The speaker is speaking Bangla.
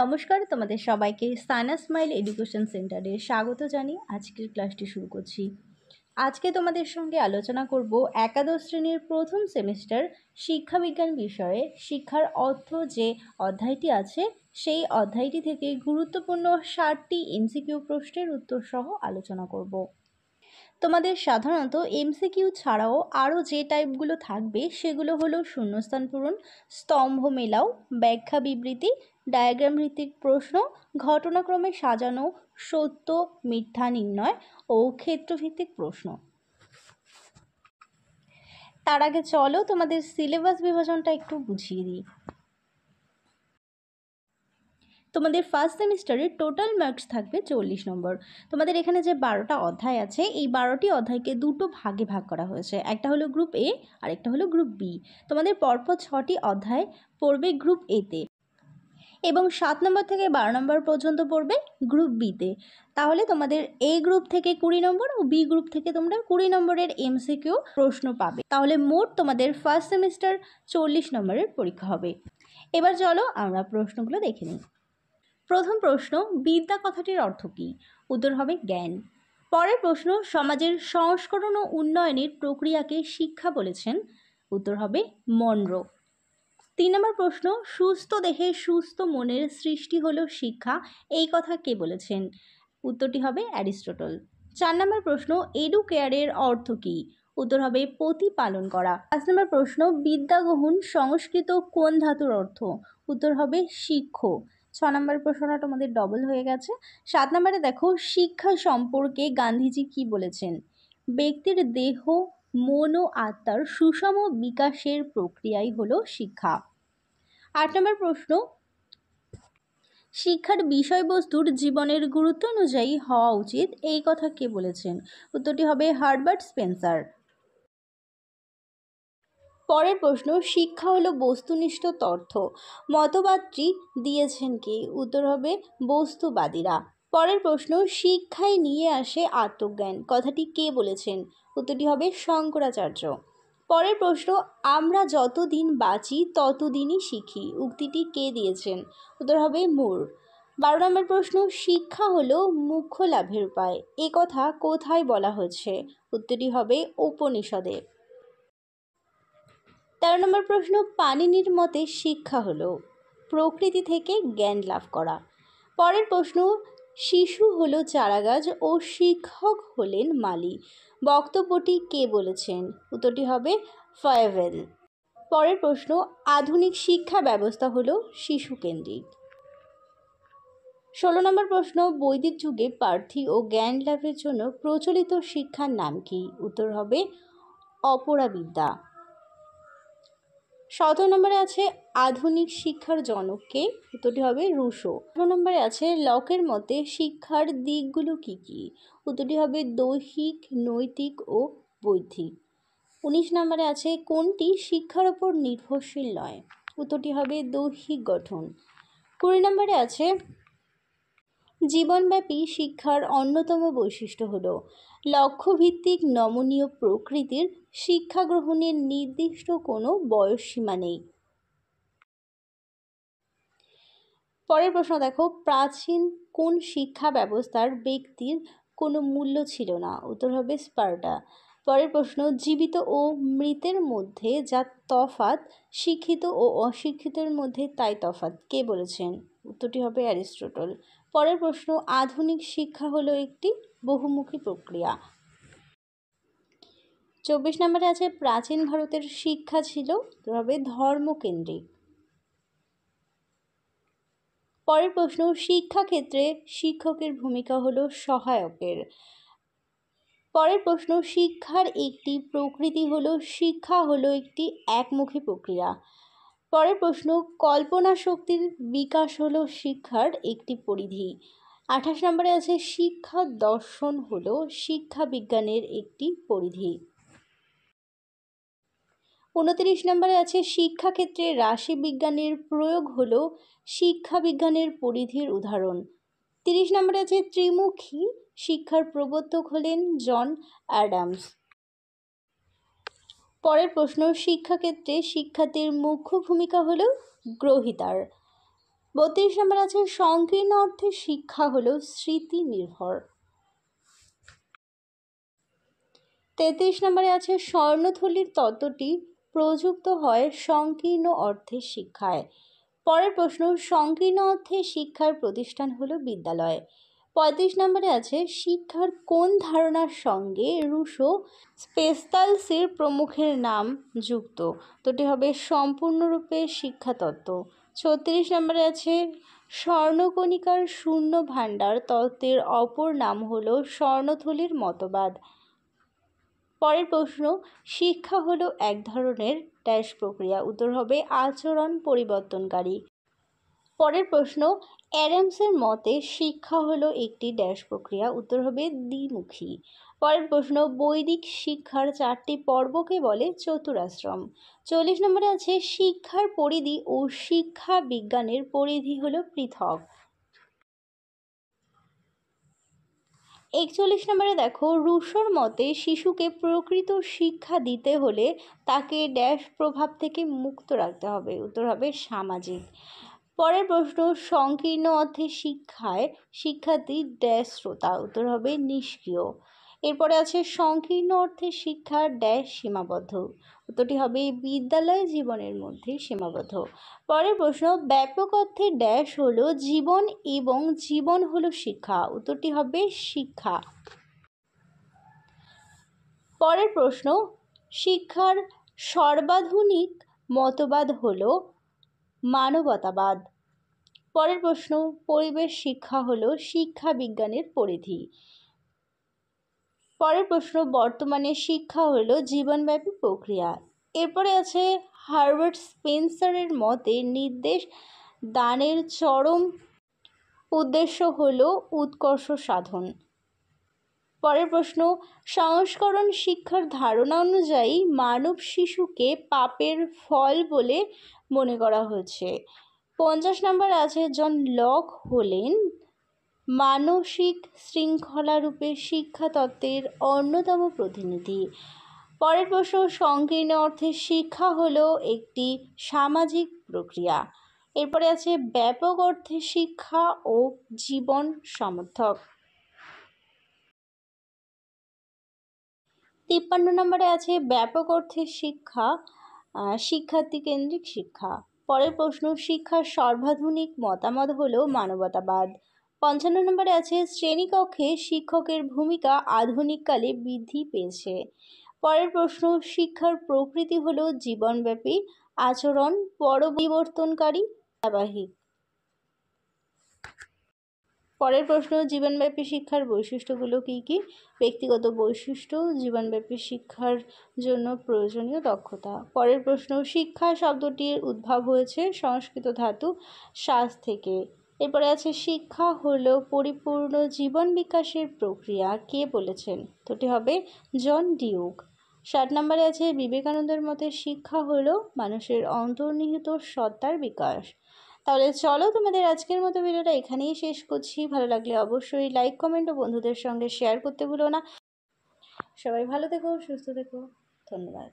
নমস্কার, তোমাদের সবাইকে সাইনা স্মাইল এডুকেশন সেন্টারে স্বাগত জানিয়ে আজকের ক্লাসটি শুরু করছি। আজকে তোমাদের সঙ্গে আলোচনা করব একাদশ শ্রেণীর প্রথম সেমিস্টার শিক্ষাবিজ্ঞান বিষয়ে শিক্ষার অর্থ যে অধ্যায়টি আছে সেই অধ্যায়টি থেকে গুরুত্বপূর্ণ 60টি এমসিকিউ প্রশ্নের উত্তর সহ আলোচনা করব। তোমাদের সাধারণত এমসিকিউ ছাড়াও আরও যে টাইপগুলো থাকবে সেগুলো হলো শূন্যস্থান পূরণ, স্তম্ভ মেলাও, ব্যাখ্যা বিবৃতি, ডায়াগ্রাম ভিত্তিক প্রশ্ন, ঘটনাক্রমে সাজানো, সত্য মিথ্যা নির্ণয় ও ক্ষেত্রভিত্তিক প্রশ্ন। তার আগে চলো তোমাদের সিলেবাস বিভাজনটা একটু বুঝিয়ে দিই। তোমাদের ফার্স্ট সেমিস্টারে টোটাল মার্কস থাকবে 40 নম্বর। তোমাদের এখানে যে 12টা অধ্যায় আছে এই 12টি অধ্যায়কে দুটো ভাগে ভাগ করা হয়েছে, একটা হলো গ্রুপ এ আর একটা হলো গ্রুপ বি। তোমাদের পরপর 6টি অধ্যায় পড়বে গ্রুপ এতে এবং 7 নম্বর থেকে 12 নম্বর পর্যন্ত পড়বে গ্রুপ বিতে। তাহলে তোমাদের এ গ্রুপ থেকে 20 নম্বর ও বি গ্রুপ থেকে তোমরা 20 নম্বরের এমসিকিউ প্রশ্ন পাবে। তাহলে মোট তোমাদের ফার্স্ট সেমিস্টার 40 নম্বরের পরীক্ষা হবে। এবার চলো আমরা প্রশ্নগুলো দেখে নিই। প্রথম প্রশ্ন, বিদ্যা কথাটির অর্থ কী? উত্তর হবে জ্ঞান। পরের প্রশ্ন, সমাজের সংস্করণ ও উন্নয়নের প্রক্রিয়াকে শিক্ষা বলেছেন। উত্তর হবে মনরো। 3 নম্বর প্রশ্ন, সুস্থ দেহে সুস্থ মনের সৃষ্টি হলো শিক্ষা, এই কথা কে বলেছেন? উত্তরটি হবে অ্যারিস্টটল। 4 নম্বর প্রশ্ন, এডুকেয়ারের অর্থ কী? উত্তর হবে প্রতিপালন করা। 5 নম্বর প্রশ্ন, বিদ্যা গ্রহণ সংস্কৃত কোন ধাতুর অর্থ? উত্তর হবে শিক্ষ। 6 নম্বর প্রশ্নটা তোমাদের ডবল হয়ে গেছে। 7 নম্বরে দেখো, শিক্ষা সম্পর্কে গান্ধীজি কি বলেছেন? ব্যক্তির দেহ মন ও আত্মার সুষম বিকাশের প্রক্রিয়াই হলো শিক্ষা। 8 নম্বর প্রশ্ন, শিক্ষার বিষয়বস্তুর জীবনের গুরুত্ব অনুযায়ী হওয়া উচিত, এই কথা কে বলেছেন? উত্তরটি হবে হার্বার্ট স্পেন্সার। পরের প্রশ্ন, শিক্ষা হলো বস্তুনিষ্ঠ তথ্য, মতবাদটি দিয়েছেন কি? উত্তর হবে বস্তুবাদীরা। পরের প্রশ্ন, শিক্ষায় নিয়ে আসে আত্মজ্ঞান, কথাটি কে বলেছেন? উত্তরটি হবে শঙ্করাচার্য। পরের প্রশ্ন, আমরা যতদিন বাঁচি ততদিনই শিখি, উক্তিটি কে দিয়েছেন? উত্তর হবে মুর। 12 নম্বর প্রশ্ন, শিক্ষা হলো মুখ্য লাভের উপায়, এ কথা কোথায় বলা হয়েছে? উত্তরটি হবে উপনিষদে। 13 নম্বর প্রশ্ন, পাণিনির মতে শিক্ষা হলো প্রকৃতি থেকে জ্ঞান লাভ করা। পরের প্রশ্ন, শিশু হলো চারাগাছ ও শিক্ষক হলেন মালি, বক্তব্যটি কে বলেছেন? উত্তরটি হবে ফায়েভেল। পরের প্রশ্ন, আধুনিক শিক্ষা ব্যবস্থা হলো শিশুকেন্দ্রিক। 16 নম্বর প্রশ্ন, বৈদিক যুগে প্রার্থী ও জ্ঞান লাভের জন্য প্রচলিত শিক্ষার নাম কি? উত্তর হবে অপরাবিদ্যা। 17 নম্বরে আছে আধুনিক শিক্ষার জনককে? উত্তরটি হবে রুশো। 18 নম্বরে আছে লকের মতে শিক্ষার দিকগুলো কি কি? উত্তরটি হবে দৈহিক, নৈতিক ও বৌদ্ধিক। 19 নম্বরে আছে কোনটি শিক্ষার ওপর নির্ভরশীল নয়? উত্তরটি হবে দৈহিক গঠন। 20 নম্বরে আছে জীবনব্যাপী শিক্ষার অন্যতম বৈশিষ্ট্য হলো লক্ষ্যভিত্তিক নমনীয় প্রকৃতির, শিক্ষা গ্রহণের নির্দিষ্ট কোনো বয়সসীমা নেই। পরের প্রশ্ন দেখো, প্রাচীন কোন শিক্ষা ব্যবস্থার ব্যক্তির কোনো মূল্য ছিল না? উত্তর হবে স্পার্টা। পরের প্রশ্ন, জীবিত ও মৃতের মধ্যে যা তফাৎ শিক্ষিত ও অশিক্ষিতের মধ্যে তাই তফাৎ, কে বলেছেন? উত্তরটি হবে অ্যারিস্টটল। পরের প্রশ্ন, আধুনিক শিক্ষা হলো একটি বহুমুখী প্রক্রিয়া। 24 নম্বরে আছে প্রাচীন ভারতের শিক্ষা ছিল তবে ধর্মকেন্দ্রিক। পরের প্রশ্ন, শিক্ষাক্ষেত্রে শিক্ষকের ভূমিকা হলো সহায়কের। পরের প্রশ্ন, শিক্ষার একটি প্রকৃতি হলো শিক্ষা হলো একটি একমুখী প্রক্রিয়া। পরের প্রশ্ন, কল্পনা শক্তির বিকাশ হলো শিক্ষার একটি পরিধি। 28 নম্বরে আছে শিক্ষা দর্শন হলো শিক্ষা বিজ্ঞানের একটি পরিধি। 29 নম্বরে আছে শিক্ষাক্ষেত্রে রাশিবিজ্ঞানের প্রয়োগ হলো শিক্ষা বিজ্ঞানের পরিধির উদাহরণ। 30 নম্বরে আছে ত্রিমুখী শিক্ষার প্রবর্তক হলেন জন অ্যাডামস। পরের প্রশ্ন, শিক্ষাক্ষেত্রে শিক্ষার্থীর মুখ্য ভূমিকা হলো গ্রহিতার। 32 নম্বর আছে সংকীর্ণ অর্থে শিক্ষা হলো স্মৃতি নির্ভর। 33 নম্বরে আছে স্বর্ণথলির তত্ত্বটি প্রযুক্ত হয় সংকীর্ণ অর্থে শিক্ষায়। পরের প্রশ্ন, সংকীর্ণ অর্থে শিক্ষার প্রতিষ্ঠান হলো বিদ্যালয়। 35 নম্বরে আছে শিক্ষার কোন ধারণার সঙ্গে রুশো, স্পেস্তালসির প্রমুখের নাম যুক্ত? তোটি হবে সম্পূর্ণরূপে শিক্ষাতত্ত্ব। 36 নম্বরে আছে স্বর্ণকণিকার শূন্য ভাণ্ডার তত্ত্বের অপর নাম হলো স্বর্ণথলির মতবাদ। পরের প্রশ্ন, শিক্ষা হলো এক ধরনের ড্যাশ প্রক্রিয়া। উত্তর হবে আচরণ পরিবর্তনকারী। পরের প্রশ্ন, অ্যাডামসের মতে শিক্ষা হলো একটি ড্যাশ প্রক্রিয়া। উত্তর হবে দ্বিমুখী। পরের প্রশ্ন, বৈদিক শিক্ষার 4টি পর্বকে বলে চতুরাশ্রম। 40 নম্বরে আছে শিক্ষার পরিধি ও শিক্ষা বিজ্ঞানের পরিধি হলো পৃথক। 41 নম্বরে দেখো, রুশোর মতে শিশুকে প্রকৃত শিক্ষা দিতে হলে তাকে ড্যাশ প্রভাব থেকে মুক্ত রাখতে হবে। উত্তর হবে সামাজিক। পরের প্রশ্ন, সংকীর্ণ অর্থে শিক্ষায় শিক্ষার্থী ড্যাশ শ্রোতা। উত্তর হবে নিষ্ক্রিয়। এরপরে আছে সংকীর্ণ অর্থে শিক্ষার ড্যাশ সীমাবদ্ধ। উত্তরটি হবে বিদ্যালয় জীবনের মধ্যে সীমাবদ্ধ। পরের প্রশ্ন, ব্যাপক অর্থে ড্যাশ হলো জীবন এবং জীবন হলো শিক্ষা। উত্তরটি হবে শিক্ষা। পরের প্রশ্ন, শিক্ষার সর্বাধুনিক মতবাদ হলো মানবতাবাদ। পরের প্রশ্ন, পরিবেশ শিক্ষা হলো শিক্ষা বিজ্ঞানের পরিধি। পরের প্রশ্ন, বর্তমানে শিক্ষা হলো জীবনব্যাপী প্রক্রিয়া। এরপরে আছে হার্বার্ট স্পেন্সারের মতে নির্দেশ দানের চরম উদ্দেশ্য হলো উৎকর্ষ সাধন। পরের প্রশ্ন, সংস্করণ শিক্ষার ধারণা অনুযায়ী মানব শিশুকে পাপের ফল বলে মনে করা হয়েছে। 50 নম্বর আছে জন লক হলেন মানসিক শৃঙ্খলারূপে শিক্ষাতত্ত্বের অন্যতম প্রতিনিধি। পরের প্রশ্ন, সংকীর্ণ অর্থে শিক্ষা হলো একটি সামাজিক প্রক্রিয়া। এরপরে আছে ব্যাপক অর্থে শিক্ষা ও জীবন সমর্থক। 53 নম্বরে আছে ব্যাপক অর্থে শিক্ষা শিক্ষার্থী কেন্দ্রিক শিক্ষা। পরের প্রশ্ন, শিক্ষার সর্বাধুনিক মতামত হলো মানবতাবাদ। 55 নম্বরে আছে শ্রেণীকক্ষে শিক্ষকের ভূমিকা আধুনিককালে বৃদ্ধি পেয়েছে। পরের প্রশ্ন, শিক্ষার প্রকৃতি হলো জীবনব্যাপী, আচরণ পরিবর্তনকারী, ধারাবাহিক। পরের প্রশ্ন, জীবনব্যাপী শিক্ষার বৈশিষ্ট্যগুলো কী কী? ব্যক্তিগত বৈশিষ্ট্য, জীবনব্যাপী শিক্ষার জন্য প্রয়োজনীয় দক্ষতা। পরের প্রশ্ন, শিক্ষা শব্দটির উদ্ভব হয়েছে সংস্কৃত ধাতু শাস থেকে। এরপরে আছে শিক্ষা হলো পরিপূর্ণ জীবন বিকাশের প্রক্রিয়া, কে বলেছেন? তোটি হবে জন ডিউক। 60 নম্বরে আছে বিবেকানন্দের মতে শিক্ষা হলো মানুষের অন্তর্নিহিত সত্তার বিকাশ। তাহলে চলো তোমাদের আজকের মতো ভিডিওটা এখানেই শেষ করছি। ভালো লাগলে অবশ্যই লাইক, কমেন্ট ও বন্ধুদের সঙ্গে শেয়ার করতে ভুলো না। সবাই ভালো থেকো, সুস্থ থেকো। ধন্যবাদ।